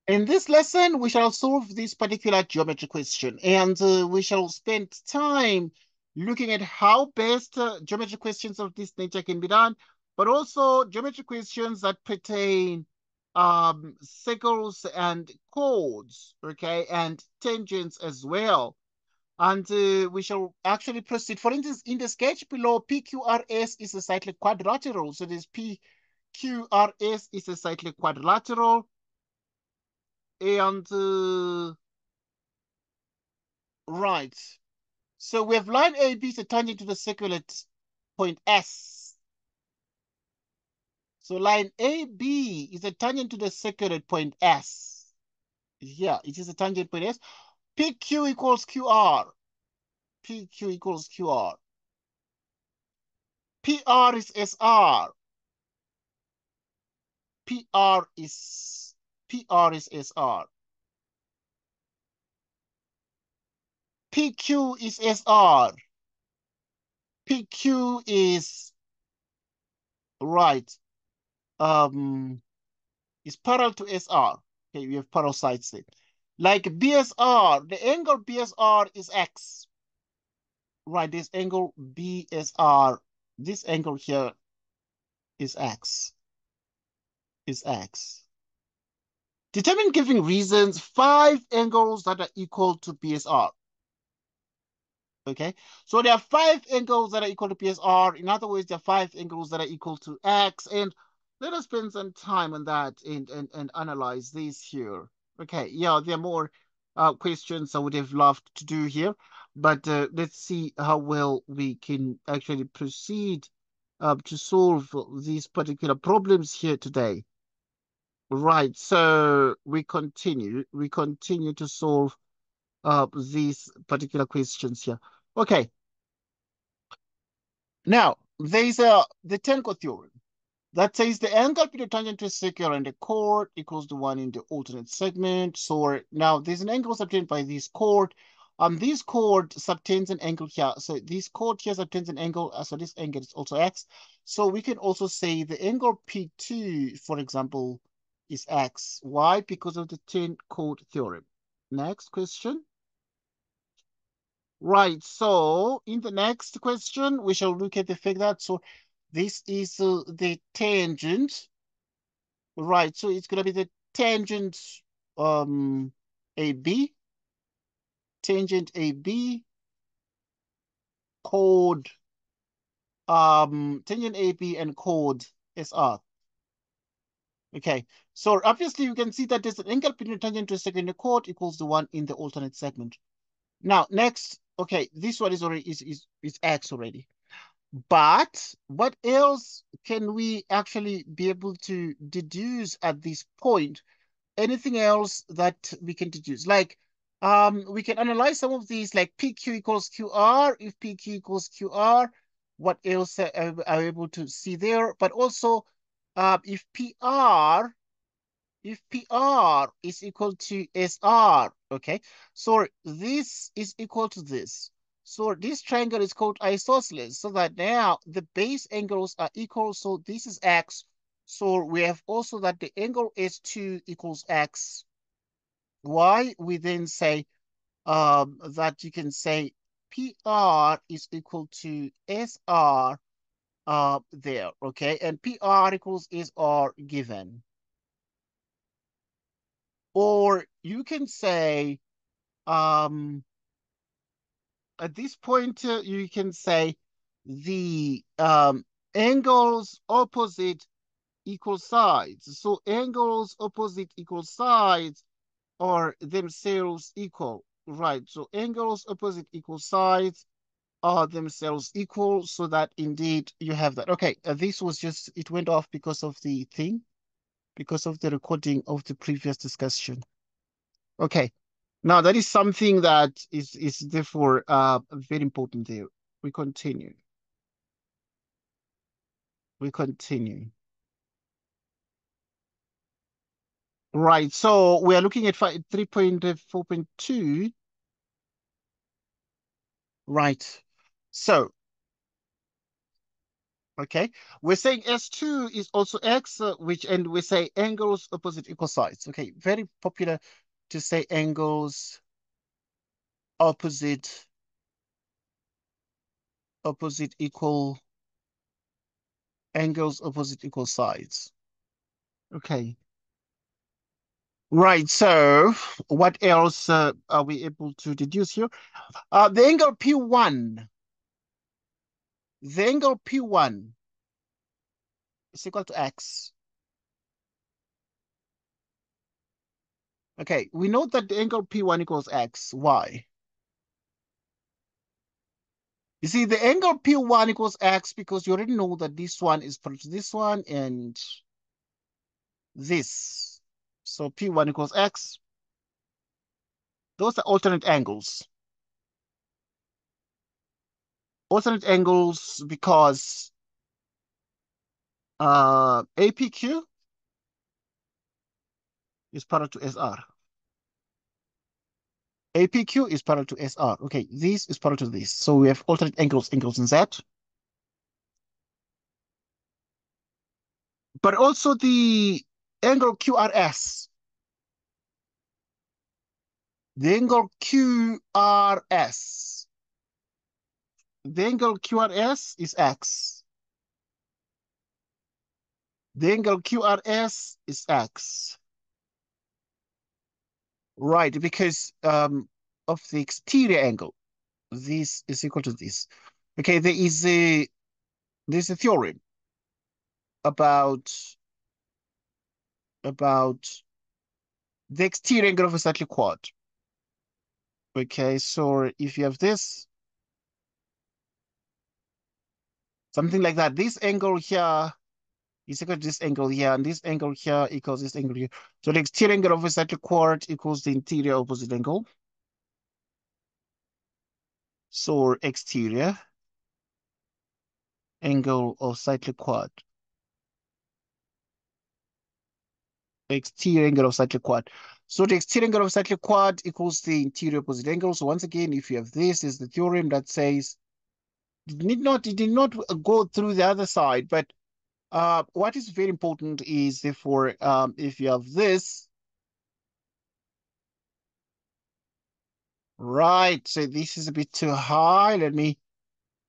In this lesson, we shall solve this particular geometry question, and we shall spend time looking at how best geometry questions of this nature can be done, but also geometry questions that pertain circles and chords, okay, and tangents as well. And we shall actually proceed. For instance, in the sketch below, PQRS is a cyclic quadrilateral. So this PQRS is a cyclic quadrilateral. And right. So we have line AB is a tangent to the circle at point S. So line AB is a tangent to the circle at point S. Yeah, it is a tangent point S. PQ equals QR. PQ equals QR. PR is SR. PR is SR. PQ is SR. PQ is right. Is parallel to SR. Okay, we have parallel sides there. Like BSR, the angle BSR is X. Right, this angle BSR, this angle here is X. Is X. Determine giving reasons 5 angles that are equal to BSR. Okay, so there are 5 angles that are equal to BSR. In other words, there are 5 angles that are equal to X. And let us spend some time on that and analyze these here. Okay, yeah, there are more questions I would have loved to do here, but let's see how well we can actually proceed to solve these particular problems here today. Right, so we continue to solve these particular questions here. Okay, now there's the Tenko theorem that says the angle between tangent to a circle and a chord equals the one in the alternate segment. So now there's an angle subtended by this chord. This chord subtends an angle here. So this chord here subtends an angle. So this angle is also X. So we can also say the angle P2, for example, is X. Why? Because of the ten chord theorem. Next question. Right, so in the next question, we shall look at the fact that, so this is the tangent, right? So it's going to be the tangent AB, tangent AB, chord, tangent AB and chord SR. Okay, so obviously you can see that there's an angle between the tangent to a second chord equals the one in the alternate segment. Now, next, okay, this one is already is X already. But what else can we actually be able to deduce at this point? Anything else that we can deduce? Like, we can analyze some of these, like PQ equals QR. If PQ equals QR, what else are we able to see there? But also, if PR is equal to SR, okay? So this is equal to this. So this triangle is called isosceles, so that now the base angles are equal, so this is X. So we have also that the angle S2 equals X. Why? We then say that you can say PR is equal to SR there, okay? And PR equals SR given. Or you can say, at this point, you can say the angles opposite equal sides. So angles opposite equal sides are themselves equal, right? So angles opposite equal sides are themselves equal, so that indeed you have that. Okay, this was just, it went off because of the thing, because of the recording of the previous discussion. Okay. Now that is something that is therefore very important there. We continue. We continue. Right. So we are looking at 3.4.2. Right. So Okay, we're saying S2 is also X, and we say angles opposite equal sides. Okay, very popular to say angles opposite equal angles opposite equal sides. Okay, right. So what else are we able to deduce here? The angle P1, the angle P1 is equal to X. Okay, we know that the angle P1 equals X. Why? You see, the angle P1 equals X because you already know that this one is equal to this one and this. So P1 equals X. Those are alternate angles. Alternate angles because APQ is parallel to SR. APQ is parallel to SR. Okay, this is parallel to this. So we have alternate angles in Z. But also the angle QRS. The angle QRS. The angle QRS is X. The angle QRS is X. Right, because of the exterior angle. This is equal to this. Okay, there's a theorem about the exterior angle of a cyclic quad. Okay, so if you have this, something like that, this angle here is equal to this angle here, and this angle here equals this angle here. So the exterior angle of a cyclic quad equals the interior opposite angle. So exterior angle of cyclic quad. Exterior angle of cyclic quad. So the exterior angle of cyclic quad equals the interior opposite angle. So once again, if you have this, is the theorem that says it did not go through the other side, but what is very important is therefore if you have this, right? So this is a bit too high. Let me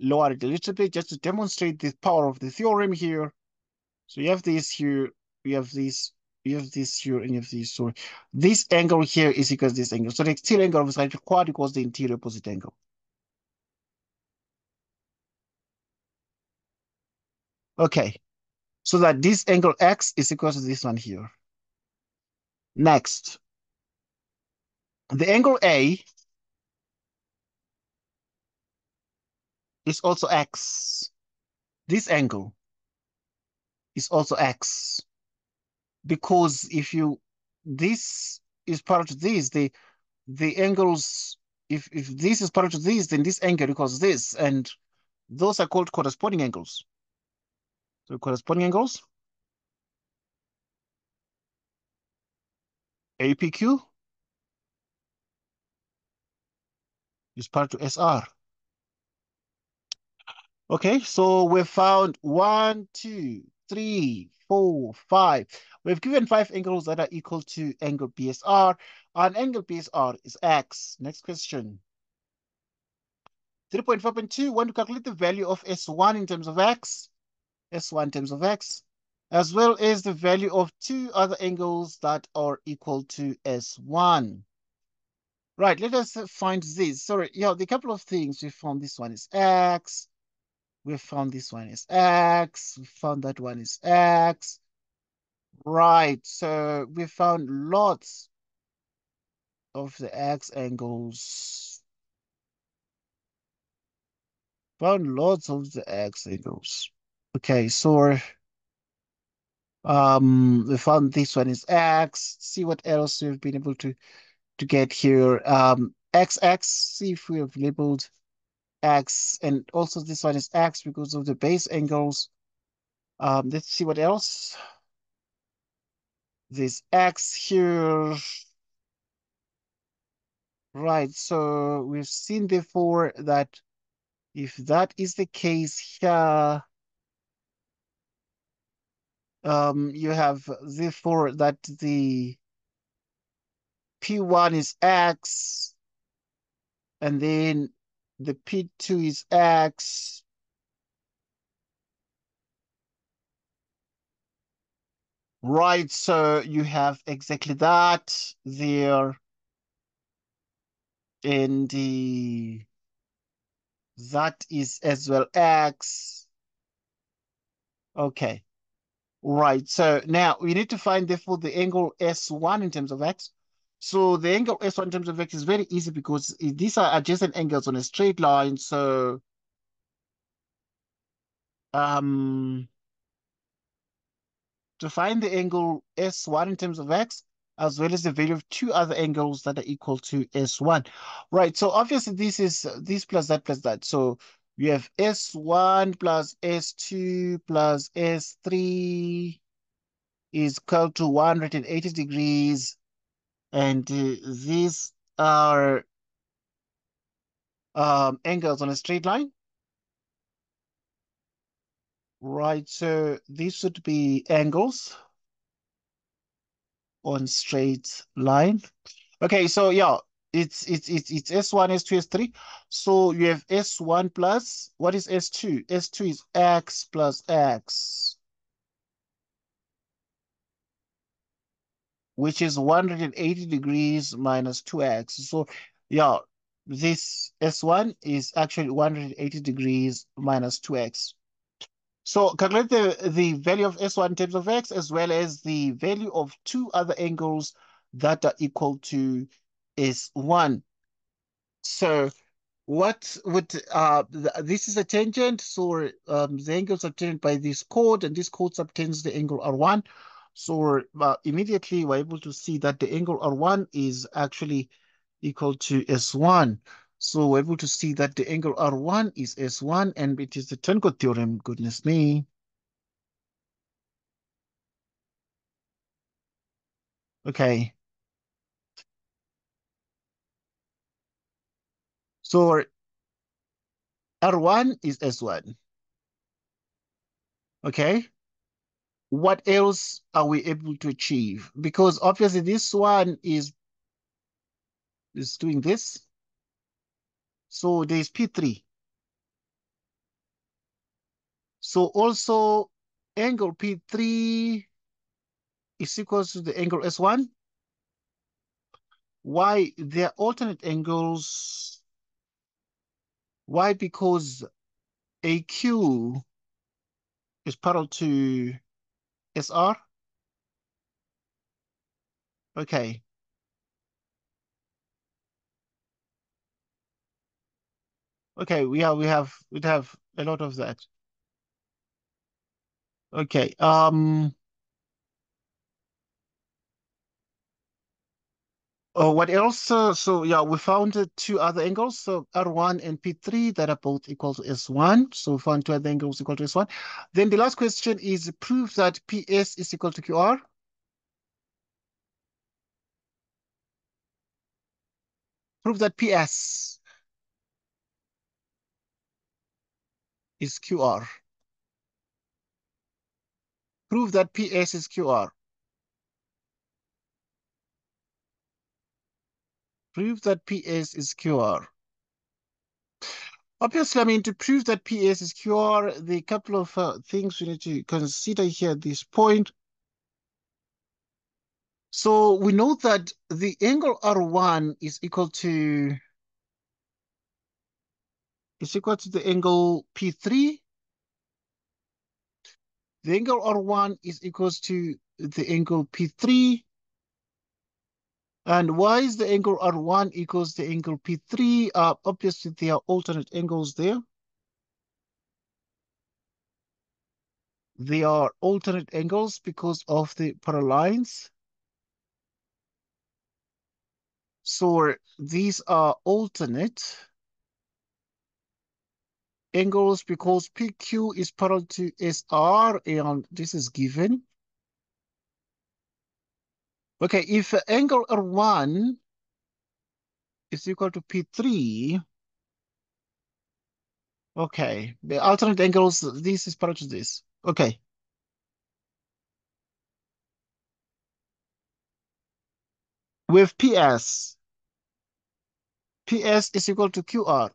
lower it a little bit just to demonstrate the power of the theorem here. So you have this here, you have this, you have this here, and you have this. So this angle here is equal to this angle. So the exterior angle of a cyclic quad equals the interior opposite angle. Okay, so that this angle X is equal to this one here. Next, the angle A is also X. This angle is also X because if you, this is parallel to this, the angles, if this is parallel to this, then this angle equals this, and those are called corresponding angles. So corresponding angles, APQ is parallel to SR. Okay, so we found 1, 2, 3, 4, 5. We've given 5 angles that are equal to angle BSR, and angle BSR is X. Next question. 3.5.2, want to calculate the value of S1 in terms of X, S1 in terms of X, as well as the value of 2 other angles that are equal to S1. Right, let us find this. Sorry, yeah, the couple of things we found. This one is X. We found this one is X. We found that one is X. Right, so we found lots of the X angles. Found lots of the X angles. Okay, so we found this one is X. See what else we've been able to get here. XX, see if we have labeled X, and also this one is X because of the base angles. Let's see what else. This X here. Right, so we've seen before that if that is the case here, You have therefore that the P1 is X, and then the P2 is X. Right, so you have exactly that there, and that is as well X. Okay, right. So now we need to find therefore the angle S1 in terms of X. So the angle S1 in terms of X is very easy because these are adjacent angles on a straight line. So um to find the angle S1 in terms of X, as well as the value of two other angles that are equal to S1. Right, so obviously this is this plus that plus that. So we have S1 plus S2 plus S3 is equal to 180 degrees. And these are angles on a straight line. Right, so these should be angles on straight line. Okay, so yeah, it's S1, S2, S3. So you have S1 plus, what is S2? S2 is X plus X, which is 180 degrees minus 2X. So yeah, this S1 is actually 180 degrees minus 2X. So calculate the value of S1 in terms of X, as well as the value of two other angles that are equal to S1. So what would this is a tangent, so the angle subtended by this chord, and this chord subtends the angle R1. So immediately we're able to see that the angle R1 is actually equal to S1. So we're able to see that the angle R1 is S1, and it is the Turncoat theorem. Goodness me. Okay. So R1 is S1. Okay. What else are we able to achieve? Because obviously this one is doing this. So there's P3. So also angle P3 is equal to the angle S1. Why? They're alternate angles. Why? Because AQ is parallel to SR. Okay. Okay, we have a lot of that. Okay. What else? So yeah, we found two other angles. So R1 and P3 that are both equal to S1. So we found two other angles equal to S1. Then the last question is prove that PS is equal to QR. Prove that PS is QR. Prove that PS is QR. Prove that PS is QR. Obviously, I mean, to prove that PS is QR, the couple of things we need to consider here at this point. So we know that the angle R1 is equal to the angle P3. The angle R1 is equals to the angle P3. And why is the angle R1 equals the angle P3? Obviously, there are alternate angles there. They are alternate angles because of the parallel lines. So these are alternate angles because PQ is parallel to SR, and this is given. Okay, if angle R1 is equal to P3, okay, the alternate angles, this is parallel to this. Okay. with PS. PS is equal to QR.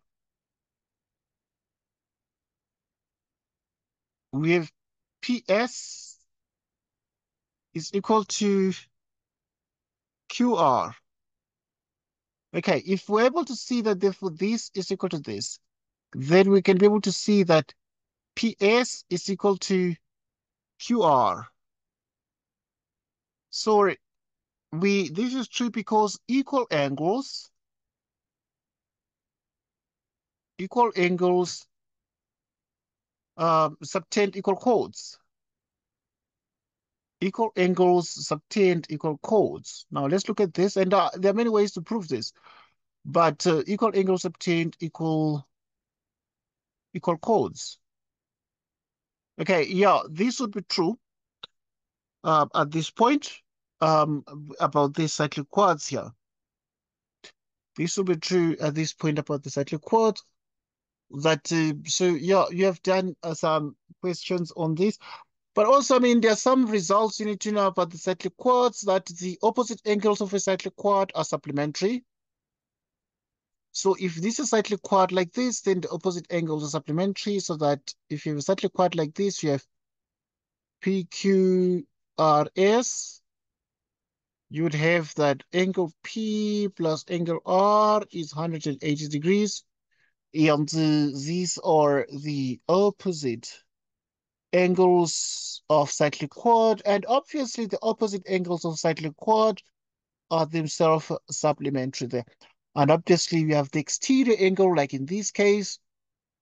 With PS is equal to QR. Okay, if we're able to see that therefore this is equal to this, then we can be able to see that PS is equal to QR. So this is true because equal angles subtend equal chords. Equal angles subtend equal chords. Now let's look at this, and there are many ways to prove this, but equal angles subtend equal chords. Okay, yeah, this would be true at this point about these cyclic quads here. This will be true at this point about the cyclic quad. That so yeah, you have done some questions on this, but also I mean there are some results you need to know about the cyclic quads, that the opposite angles of a cyclic quad are supplementary. So if this is a cyclic quad like this, then the opposite angles are supplementary. So that if you have a cyclic quad like this, you have PQRS. You would have that angle P plus angle R is 180 degrees. And these are the opposite angles of cyclic quad. And obviously the opposite angles of cyclic quad are themselves supplementary there. And obviously we have the exterior angle, like in this case,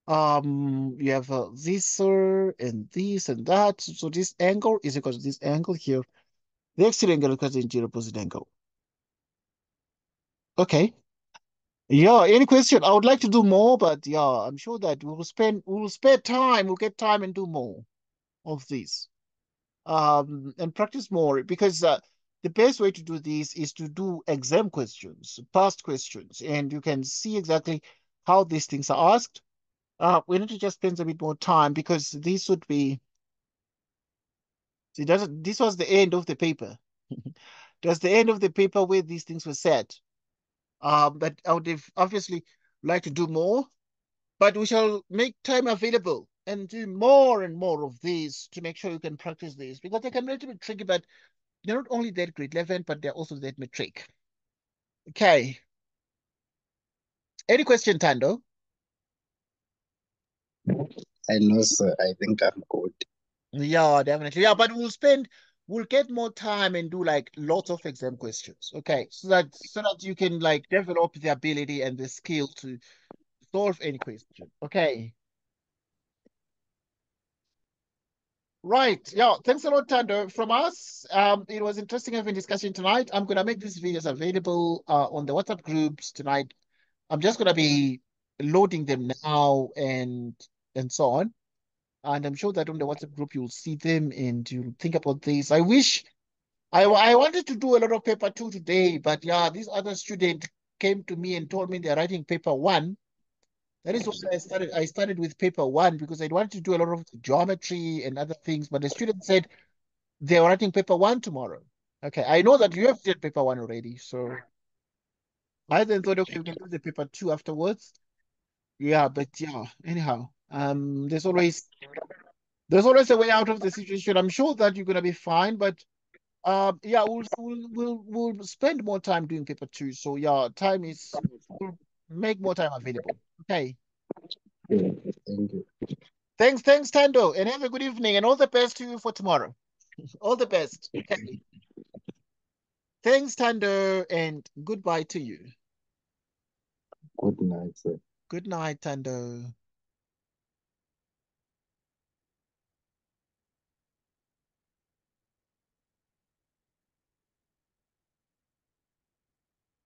you have this and this and that. So this angle is equal to this angle here. The exterior angle equals the interior opposite angle. Okay. Yeah, any question? I would like to do more, but yeah, I'm sure that we will spare time, we'll get time and do more of this. And practice more, because the best way to do this is to do exam questions, past questions, and you can see exactly how these things are asked. We need to just spend a bit more time, because this would be, see, this was the end of the paper. It was the end of the paper where these things were said. But I would have obviously like to do more, but we shall make time available and do more and more of these to make sure you can practice these, because they can be a little bit tricky, but they're not only that grade 11, but they're also that matric. Okay. Any question, Tando? I know, sir. I think I'm good. Yeah, definitely. Yeah, but we'll get more time and do like lots of exam questions. Okay. So that you can like develop the ability and the skill to solve any question. Okay. Right. Yeah. Thanks a lot, Tando. From us, it was interesting having discussion tonight. I'm gonna make these videos available on the WhatsApp groups tonight. I'm just gonna be loading them now and so on. And I'm sure that on the WhatsApp group you'll see them and you'll think about this. I wish I wanted to do a lot of paper 2 today, but yeah, this other student came to me and told me they're writing paper 1. That is why I started with paper 1, because I wanted to do a lot of geometry and other things, but the student said they were writing paper 1 tomorrow. Okay, I know that you have did paper 1 already, so I then thought, okay, we can do the paper 2 afterwards. Yeah, but yeah, anyhow, there's always a way out of the situation. I'm sure that you're gonna be fine, but yeah, we'll spend more time doing paper 2. So yeah, we'll make more time available. Okay. Yeah, thank you. Thanks, Tando, and have a good evening, and all the best to you for tomorrow. All the best. Okay. Thanks, Tando, and goodbye to you. Good night, sir. Good night, Tando.